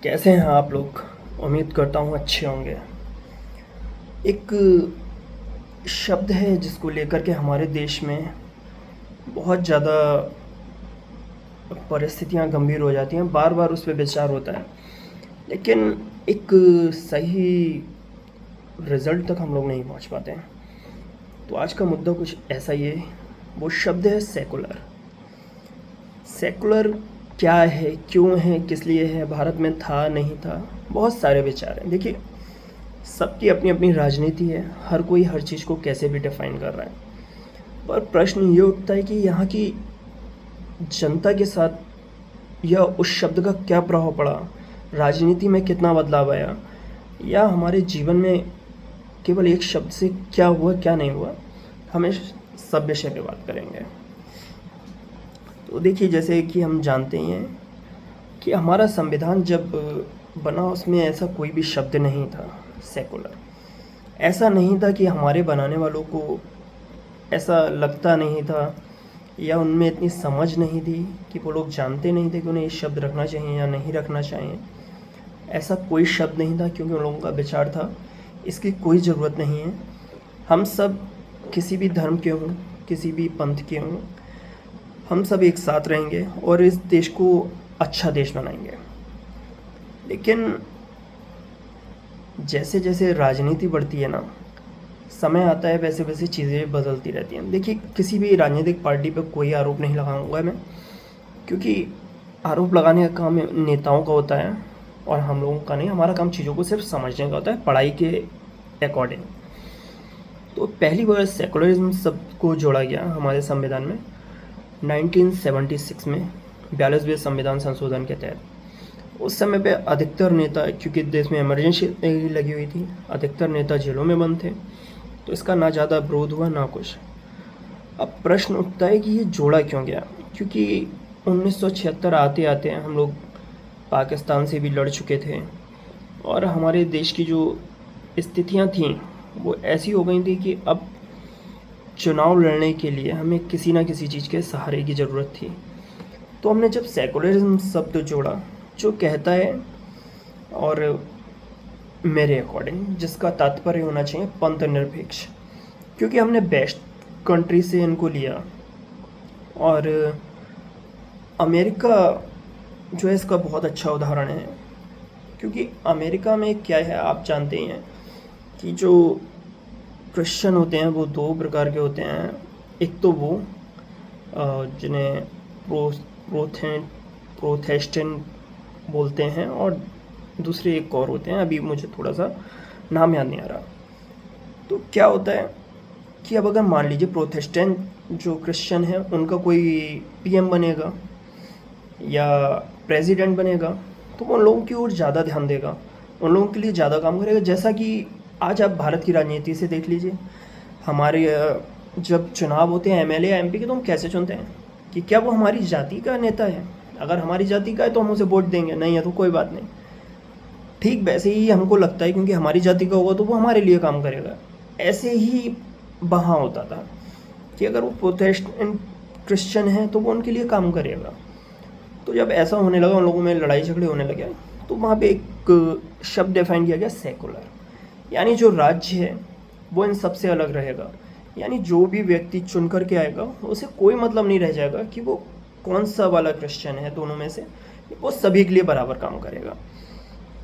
कैसे हैं आप लोग? उम्मीद करता हूँ अच्छे होंगे। एक शब्द है जिसको लेकर के हमारे देश में बहुत ज़्यादा परिस्थितियाँ गंभीर हो जाती हैं, बार-बार उस पे विचार होता है। लेकिन एक सही रिज़ल्ट तक हम लोग नहीं पहुँच पाते हैं। तो आज का मुद्दा कुछ ऐसा ही है, वो शब्द है सेकुलर। सेकुलर क्या है, क्यों है, किस लिए है, भारत में था, नहीं था, बहुत सारे विचार हैं। देखिए, सबकी अपनी अपनी राजनीति है, हर कोई हर चीज़ को कैसे भी डिफाइन कर रहा है। पर प्रश्न ये उठता है कि यहाँ की जनता के साथ या उस शब्द का क्या प्रभाव पड़ा, राजनीति में कितना बदलाव आया, या हमारे जीवन में केवल एक शब्द से क्या हुआ क्या नहीं हुआ, हमें सब विषय पे बात करेंगे। तो देखिए, जैसे कि हम जानते ही हैं कि हमारा संविधान जब बना उसमें ऐसा कोई भी शब्द नहीं था सेकुलर। ऐसा नहीं था कि हमारे बनाने वालों को ऐसा लगता नहीं था या उनमें इतनी समझ नहीं थी कि वो लोग जानते नहीं थे कि उन्हें ये शब्द रखना चाहिए या नहीं रखना चाहिए। ऐसा कोई शब्द नहीं था, क्योंकि उन लोगों का विचार था इसकी कोई ज़रूरत नहीं है। हम सब किसी भी धर्म के हों, किसी भी पंथ के हों, हम सब एक साथ रहेंगे और इस देश को अच्छा देश बनाएंगे। लेकिन जैसे जैसे राजनीति बढ़ती है ना, समय आता है वैसे वैसे चीज़ें बदलती रहती हैं। देखिए, किसी भी राजनीतिक पार्टी पर कोई आरोप नहीं लगाऊंगा मैं, क्योंकि आरोप लगाने का काम नेताओं का होता है और हम लोगों का नहीं। हमारा काम चीज़ों को सिर्फ समझने का होता है, पढ़ाई के अकॉर्डिंग। तो पहली बार सेकुलरिज्म शब्द को जोड़ा गया हमारे संविधान में 1976 में 42वें संविधान संशोधन के तहत। उस समय पे अधिकतर नेता, क्योंकि देश में इमरजेंसी लगी हुई थी, अधिकतर नेता जेलों में बंद थे, तो इसका ना ज़्यादा विरोध हुआ ना कुछ। अब प्रश्न उठता है कि ये जोड़ा क्यों गया, क्योंकि 1976 आते आते हम लोग पाकिस्तान से भी लड़ चुके थे और हमारे देश की जो स्थितियां थीं वो ऐसी हो गई थी कि अब चुनाव लड़ने के लिए हमें किसी ना किसी चीज़ के सहारे की ज़रूरत थी। तो हमने जब सेकुलरिज्म शब्द जोड़ा, जो कहता है, और मेरे अकॉर्डिंग जिसका तात्पर्य होना चाहिए पंथ निरपेक्ष, क्योंकि हमने बेस्ट कंट्री से इनको लिया। और अमेरिका जो है इसका बहुत अच्छा उदाहरण है, क्योंकि अमेरिका में क्या है आप जानते ही हैं कि जो क्रिश्चियन होते हैं वो दो प्रकार के होते हैं। एक तो वो जिन्हें प्रोथेस्टेंट बोलते हैं, और दूसरे एक और होते हैं, अभी मुझे थोड़ा सा नाम याद नहीं आ रहा। तो क्या होता है कि अब अगर मान लीजिए प्रोटेस्टेंट जो क्रिश्चियन है उनका कोई पीएम बनेगा या प्रेसिडेंट बनेगा, तो वो उन लोगों की ओर ज़्यादा ध्यान देगा, उन लोगों के लिए ज़्यादा काम करेगा। जैसा कि आज आप भारत की राजनीति से देख लीजिए, हमारे जब चुनाव होते हैं एमएलए एमपी के, तो हम कैसे चुनते हैं कि क्या वो हमारी जाति का नेता है। अगर हमारी जाति का है तो हम उसे वोट देंगे, नहीं है तो कोई बात नहीं। ठीक वैसे ही हमको लगता है क्योंकि हमारी जाति का होगा तो वो हमारे लिए काम करेगा। ऐसे ही वहाँ होता था कि अगर वो प्रोटेस्टेंट क्रिश्चियन है तो वो उनके लिए काम करेगा। तो जब ऐसा होने लगा, उन लोगों में लड़ाई झगड़े होने लगे, तो वहाँ पे एक शब्द डिफाइन किया गया सेकुलर, यानी जो राज्य है वो इन सबसे अलग रहेगा। यानी जो भी व्यक्ति चुन करके आएगा उसे कोई मतलब नहीं रह जाएगा कि वो कौन सा वाला क्रिश्चियन है, दोनों में से वो सभी के लिए बराबर काम करेगा।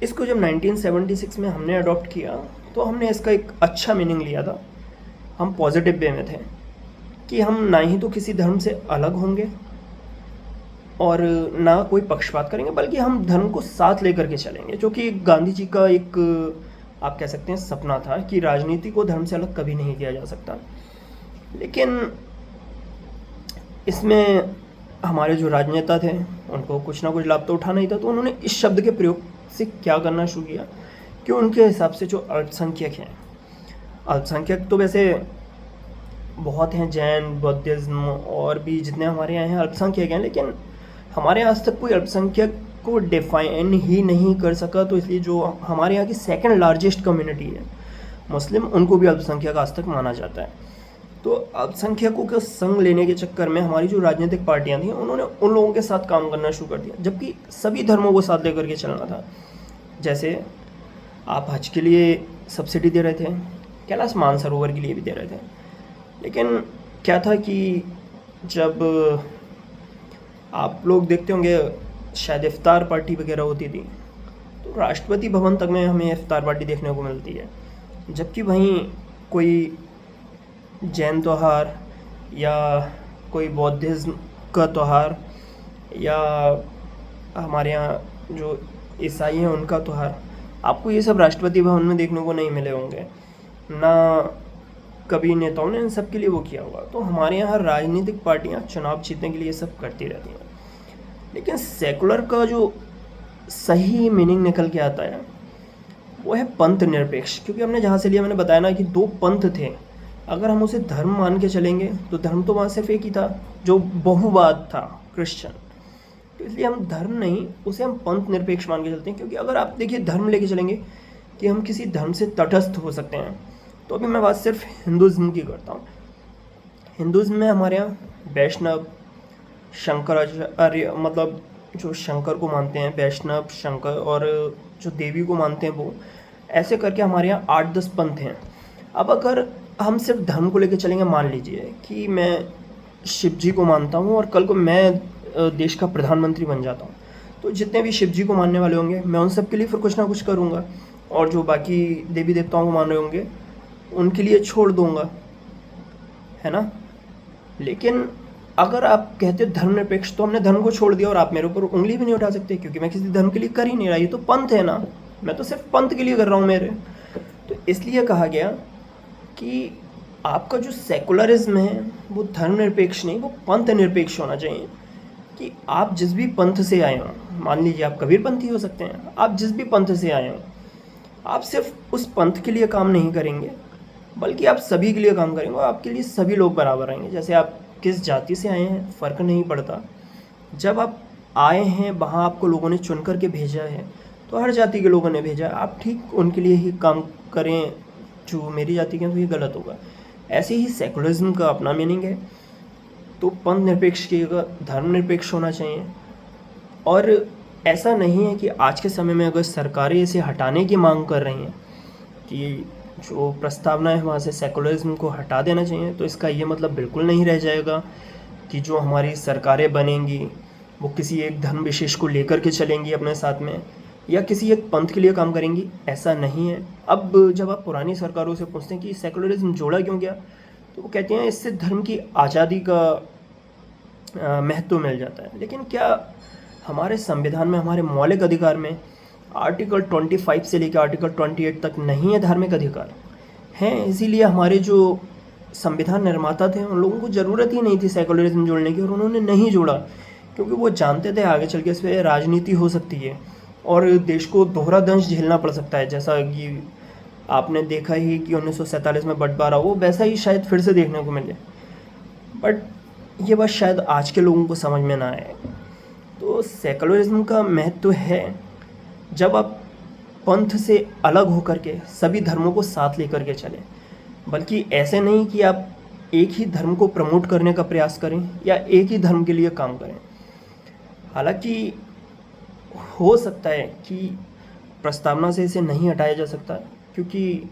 इसको जब 1976 में हमने अडॉप्ट किया तो हमने इसका एक अच्छा मीनिंग लिया था। हम पॉजिटिव वे में थे कि हम ना ही तो किसी धर्म से अलग होंगे और ना कोई पक्षपात करेंगे, बल्कि हम धर्म को साथ लेकर के चलेंगे, जो कि गांधी जी का एक आप कह सकते हैं सपना था कि राजनीति को धर्म से अलग कभी नहीं किया जा सकता। लेकिन इसमें हमारे जो राजनेता थे उनको कुछ ना कुछ लाभ तो उठाना ही था, तो उन्होंने इस शब्द के प्रयोग से क्या करना शुरू किया कि उनके हिसाब से जो अल्पसंख्यक हैं, अल्पसंख्यक तो वैसे बहुत हैं, जैन, बौद्धिज्म और भी जितने हमारे यहाँ हैं अल्पसंख्यक हैं, लेकिन हमारे यहाँ आज तक कोई अल्पसंख्यक को डिफाइन ही नहीं कर सका। तो इसलिए जो हमारे यहाँ की सेकंड लार्जेस्ट कम्युनिटी है मुस्लिम, उनको भी अल्पसंख्यक आज तक माना जाता है। तो अल्पसंख्यकों का संग लेने के चक्कर में हमारी जो राजनीतिक पार्टियां थी उन्होंने उन लोगों के साथ काम करना शुरू कर दिया, जबकि सभी धर्मों को साथ लेकर के चलना था। जैसे आप हज के लिए सब्सिडी दे रहे थे, कैलाश मानसरोवर के लिए भी दे रहे थे, लेकिन क्या था कि जब आप लोग देखते होंगे शायद इफ्तार पार्टी वगैरह होती थी, तो राष्ट्रपति भवन तक में हमें इफ्तार पार्टी देखने को मिलती है, जबकि वहीं कोई जैन त्यौहार या कोई बौद्धिज्म का त्यौहार या हमारे यहाँ जो ईसाई हैं उनका त्यौहार, आपको ये सब राष्ट्रपति भवन में देखने को नहीं मिले होंगे ना। कभी नेताओं ने इन सब के लिए वो किया होगा। तो हमारे यहाँ राजनीतिक पार्टियाँ चुनाव जीतने के लिए सब करती रहती हैं, लेकिन सेकुलर का जो सही मीनिंग निकल के आता है वो है पंथ निरपेक्ष। क्योंकि हमने जहाँ से लिया, मैंने बताया ना कि दो पंथ थे, अगर हम उसे धर्म मान के चलेंगे तो धर्म तो वहाँ सिर्फ एक ही था जो बहुवाद था, क्रिश्चियन। तो इसलिए हम धर्म नहीं, उसे हम पंथ निरपेक्ष मान के चलते हैं। क्योंकि अगर आप देखिए धर्म लेके चलेंगे कि हम किसी धर्म से तटस्थ हो सकते हैं, तो अभी मैं बात सिर्फ हिंदुज़्म की करता हूँ। हिंदुज़्म में हमारे यहाँ वैष्णव, शंकराचार्य, मतलब जो शंकर को मानते हैं, वैष्णव, शंकर, और जो देवी को मानते हैं वो, ऐसे करके हमारे यहाँ 8-10 पंथ हैं। अब अगर हम सिर्फ धर्म को लेकर चलेंगे, मान लीजिए कि मैं शिव जी को मानता हूँ और कल को मैं देश का प्रधानमंत्री बन जाता हूँ, तो जितने भी शिव जी को मानने वाले होंगे मैं उन सब के लिए फिर कुछ ना कुछ करूँगा, और जो बाकी देवी देवताओं को मान रहे होंगे उनके लिए छोड़ दूँगा, है ना। लेकिन अगर आप कहते हो धर्मनिरपेक्ष, तो हमने धर्म को छोड़ दिया और आप मेरे ऊपर उंगली भी नहीं उठा सकते, क्योंकि मैं किसी धर्म के लिए कर ही नहीं रहा। ये तो पंथ है ना, मैं तो सिर्फ पंथ के लिए कर रहा हूँ मेरे। तो इसलिए कहा गया कि आपका जो सेकुलरिज्म है वो धर्मनिरपेक्ष नहीं, वो पंथ निरपेक्ष होना चाहिए। कि आप जिस भी पंथ से आए हों, मान लीजिए आप कबीरपंथी हो सकते हैं, आप जिस भी पंथ से आए हों, आप सिर्फ उस पंथ के लिए काम नहीं करेंगे, बल्कि आप सभी के लिए काम करेंगे और आपके लिए सभी लोग बराबर आएंगे। जैसे आप किस जाति से आए हैं फ़र्क नहीं पड़ता, जब आप आए हैं वहाँ आपको लोगों ने चुन करके भेजा है, तो हर जाति के लोगों ने भेजा, आप ठीक उनके लिए ही काम करें। जो मेरी जाति के हैं तो ये गलत होगा। ऐसे ही सेकुलरिज्म का अपना मीनिंग है, तो पंथ निरपेक्ष की जगह धर्म निरपेक्ष होना चाहिए। और ऐसा नहीं है कि आज के समय में अगर सरकारें इसे हटाने की मांग कर रही हैं कि जो प्रस्तावना है वहाँ से सेकुलरिज्म को हटा देना चाहिए, तो इसका ये मतलब बिल्कुल नहीं रह जाएगा कि जो हमारी सरकारें बनेंगी वो किसी एक धर्म विशेष को लेकर के चलेंगी अपने साथ में, या किसी एक पंथ के लिए काम करेंगी। ऐसा नहीं है। अब जब आप पुरानी सरकारों से पूछते हैं कि सेकुलरिज्म जोड़ा क्यों गया, तो वो कहते हैं इससे धर्म की आज़ादी का महत्व मिल जाता है। लेकिन क्या हमारे संविधान में, हमारे मौलिक अधिकार में आर्टिकल 25 से लेकर आर्टिकल 28 तक नहीं है धार्मिक अधिकार हैं? इसीलिए हमारे जो संविधान निर्माता थे उन लोगों को ज़रूरत ही नहीं थी सेकुलरिज्म जोड़ने की, और उन्होंने नहीं जोड़ा क्योंकि वो जानते थे आगे चल के इस पर राजनीति हो सकती है और देश को दोहरा दंश झेलना पड़ सकता है। जैसा कि आपने देखा ही कि 1947 में बंटवारा, वो वैसा ही शायद फिर से देखने को मिले, बट ये बात शायद आज के लोगों को समझ में ना आए। तो सेकुलरिज्म का महत्व है जब आप पंथ से अलग होकर के सभी धर्मों को साथ लेकर के चलें, बल्कि ऐसे नहीं कि आप एक ही धर्म को प्रमोट करने का प्रयास करें या एक ही धर्म के लिए काम करें। हालांकि हो सकता है कि प्रस्तावना से इसे नहीं हटाया जा सकता, क्योंकि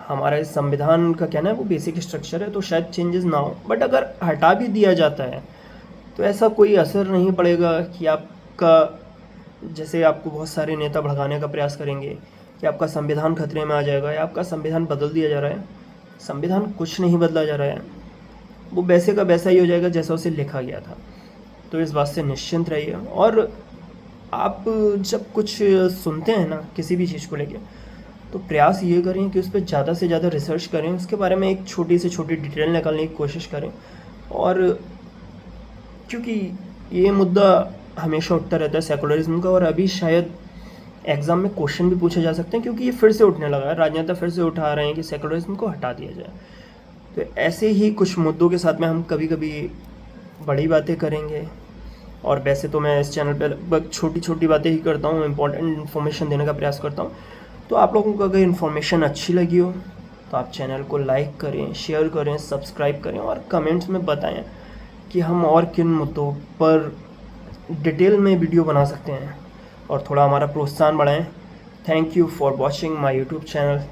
हमारे संविधान का कहना है वो बेसिक स्ट्रक्चर है, तो शायद चेंजेस ना हो। बट अगर हटा भी दिया जाता है तो ऐसा कोई असर नहीं पड़ेगा कि आपका, जैसे आपको बहुत सारे नेता भड़काने का प्रयास करेंगे कि आपका संविधान खतरे में आ जाएगा या आपका संविधान बदल दिया जा रहा है। संविधान कुछ नहीं बदला जा रहा है, वो वैसे का वैसा ही हो जाएगा जैसा उसे लिखा गया था। तो इस बात से निश्चिंत रहिए। और आप जब कुछ सुनते हैं ना किसी भी चीज़ को लेके, तो प्रयास ये करें कि उस पर ज़्यादा से ज़्यादा रिसर्च करें, उसके बारे में एक छोटी से छोटी डिटेल निकालने की कोशिश करें। और क्योंकि ये मुद्दा हमेशा उठता रहता है सेकुलरिज्म का, और अभी शायद एग्ज़ाम में क्वेश्चन भी पूछे जा सकते हैं, क्योंकि ये फिर से उठने लगा है। राजनेता फिर से उठा रहे हैं कि सेकुलरिज्म को हटा दिया जाए। तो ऐसे ही कुछ मुद्दों के साथ में हम कभी कभी बड़ी बातें करेंगे। और वैसे तो मैं इस चैनल पर लगभग छोटी छोटी बातें ही करता हूँ, इंपॉर्टेंट इन्फॉर्मेशन देने का प्रयास करता हूँ। तो आप लोगों को अगर इन्फॉर्मेशन अच्छी लगी हो तो आप चैनल को लाइक करें, शेयर करें, सब्सक्राइब करें और कमेंट्स में बताएं कि हम और किन मुद्दों पर डिटेल में वीडियो बना सकते हैं और थोड़ा हमारा प्रोत्साहन बढ़ाएं। Thank you for watching my YouTube channel.